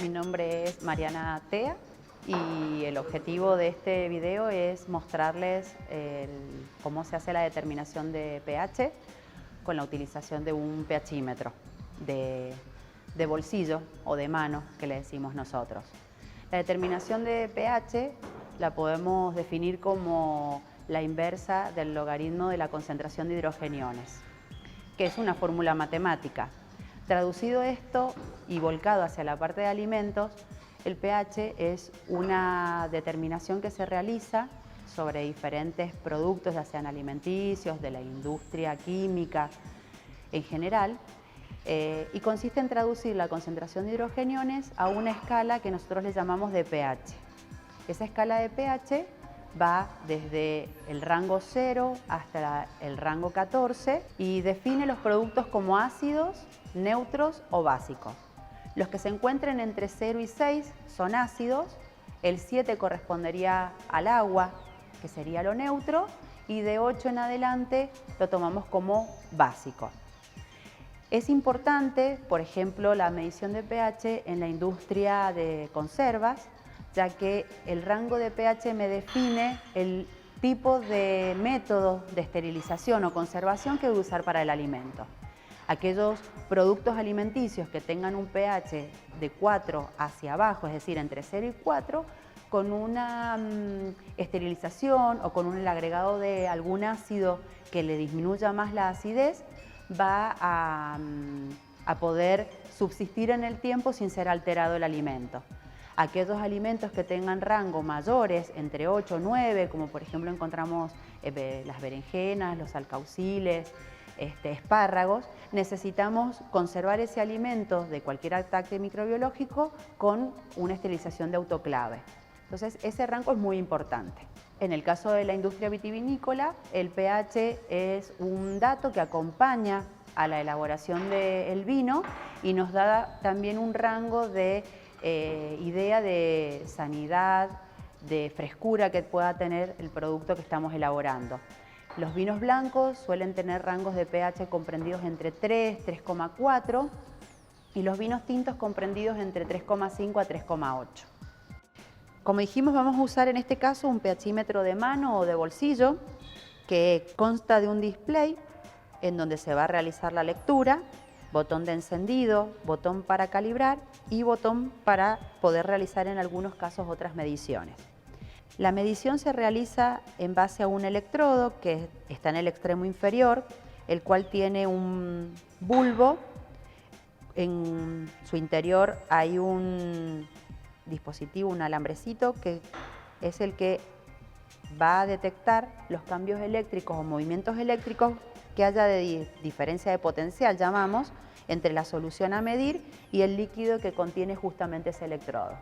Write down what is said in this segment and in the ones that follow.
mi nombre es Mariana Tea y el objetivo de este video es mostrarles cómo se hace la determinación de pH con la utilización de un pHímetro de bolsillo o de mano, que le decimos nosotros. La determinación de pH la podemos definir como la inversa del logaritmo de la concentración de hidrogeniones, que es una fórmula matemática. Traducido esto y volcado hacia la parte de alimentos, el pH es una determinación que se realiza sobre diferentes productos, ya sean alimenticios, de la industria química en general, y consiste en traducir la concentración de hidrogeniones a una escala que nosotros le llamamos de pH. Esa escala de pH va desde el rango 0 hasta el rango 14 y define los productos como ácidos, neutros o básicos. Los que se encuentren entre 0 y 6 son ácidos, el 7 correspondería al agua, que sería lo neutro, y de 8 en adelante lo tomamos como básico. Es importante, por ejemplo, la medición de pH en la industria de conservas, ya que el rango de pH me define el tipo de método de esterilización o conservación que voy a usar para el alimento. Aquellos productos alimenticios que tengan un pH de 4 hacia abajo, es decir, entre 0 y 4, con una esterilización o con el agregado de algún ácido que le disminuya más la acidez, va a poder subsistir en el tiempo sin ser alterado el alimento. Aquellos alimentos que tengan rango mayores, entre 8 o 9, como por ejemplo encontramos las berenjenas, los alcauciles, espárragos, necesitamos conservar ese alimento de cualquier ataque microbiológico con una esterilización de autoclave. Entonces, ese rango es muy importante. En el caso de la industria vitivinícola, el pH es un dato que acompaña a la elaboración del vino y nos da también un rango de idea de sanidad, de frescura que pueda tener el producto que estamos elaborando. Los vinos blancos suelen tener rangos de pH comprendidos entre 3, 3,4 y los vinos tintos comprendidos entre 3,5 a 3,8. Como dijimos, vamos a usar en este caso un pHímetro de mano o de bolsillo que consta de un display en donde se va a realizar la lectura, botón de encendido, botón para calibrar y botón para poder realizar en algunos casos otras mediciones. La medición se realiza en base a un electrodo que está en el extremo inferior, el cual tiene un bulbo. En su interior hay un dispositivo, un alambrecito, que es el que va a detectar los cambios eléctricos o movimientos eléctricos que haya de diferencia de potencial, llamamos, entre la solución a medir y el líquido que contiene justamente ese electrodo.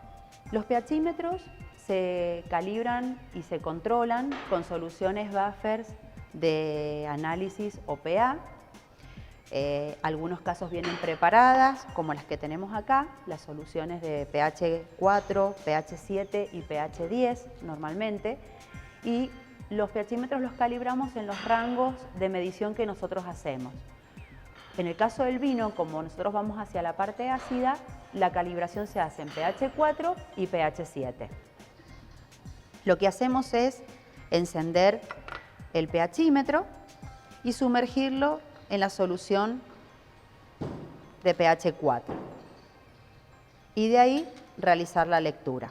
Los pHímetros se calibran y se controlan con soluciones buffers de análisis OPA. Algunos casos vienen preparadas, como las que tenemos acá, las soluciones de pH 4, pH 7 y pH 10 normalmente, y los pHímetros los calibramos en los rangos de medición que nosotros hacemos. En el caso del vino, como nosotros vamos hacia la parte ácida, la calibración se hace en pH 4 y pH 7. Lo que hacemos es encender el pHímetro y sumergirlo en la solución de pH 4 y de ahí realizar la lectura.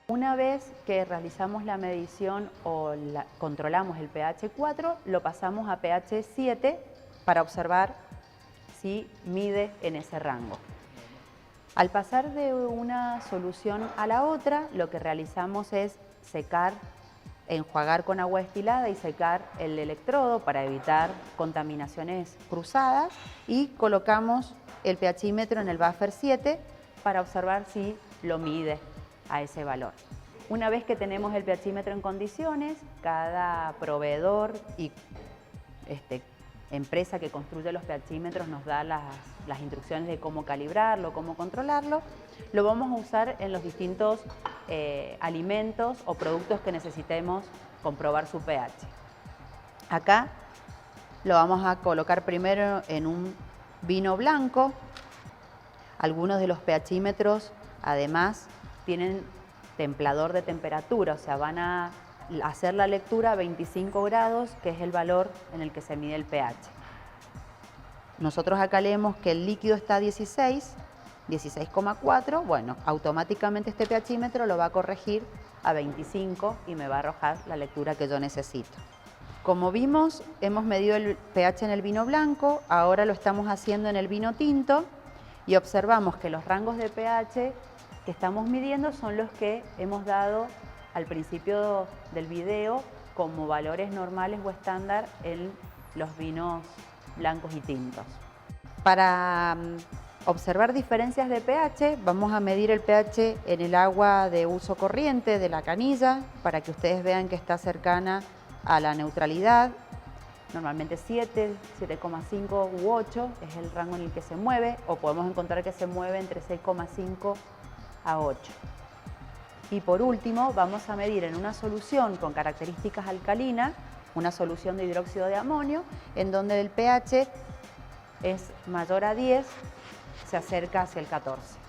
Una vez que realizamos la medición o controlamos el pH 4, lo pasamos a pH 7 para observar si mide en ese rango. Al pasar de una solución a la otra, lo que realizamos es secar, enjuagar con agua destilada y secar el electrodo para evitar contaminaciones cruzadas, y colocamos el pHímetro en el buffer 7 para observar si lo mide a ese valor. Una vez que tenemos el pHímetro en condiciones, cada proveedor y empresa que construye los pHímetros nos da las instrucciones de cómo calibrarlo, cómo controlarlo. Lo vamos a usar en los distintos alimentos o productos que necesitemos comprobar su pH. Acá lo vamos a colocar primero en un vino blanco. Algunos de los pHímetros, además, tienen templador de temperatura, o sea, van a hacer la lectura a 25 grados, que es el valor en el que se mide el pH. Nosotros acá leemos que el líquido está a 16, 16,4, bueno, automáticamente este pHímetro lo va a corregir a 25 y me va a arrojar la lectura que yo necesito. Como vimos, hemos medido el pH en el vino blanco, ahora lo estamos haciendo en el vino tinto y observamos que los rangos de pH que estamos midiendo son los que hemos dado al principio del video como valores normales o estándar en los vinos blancos y tintos. Para observar diferencias de pH, vamos a medir el pH en el agua de uso corriente de la canilla para que ustedes vean que está cercana a la neutralidad. Normalmente 7, 7,5 u 8 es el rango en el que se mueve, o podemos encontrar que se mueve entre 6,5 a 8. Y por último, vamos a medir en una solución con características alcalinas, una solución de hidróxido de amonio, en donde el pH es mayor a 10, se acerca hacia el 14.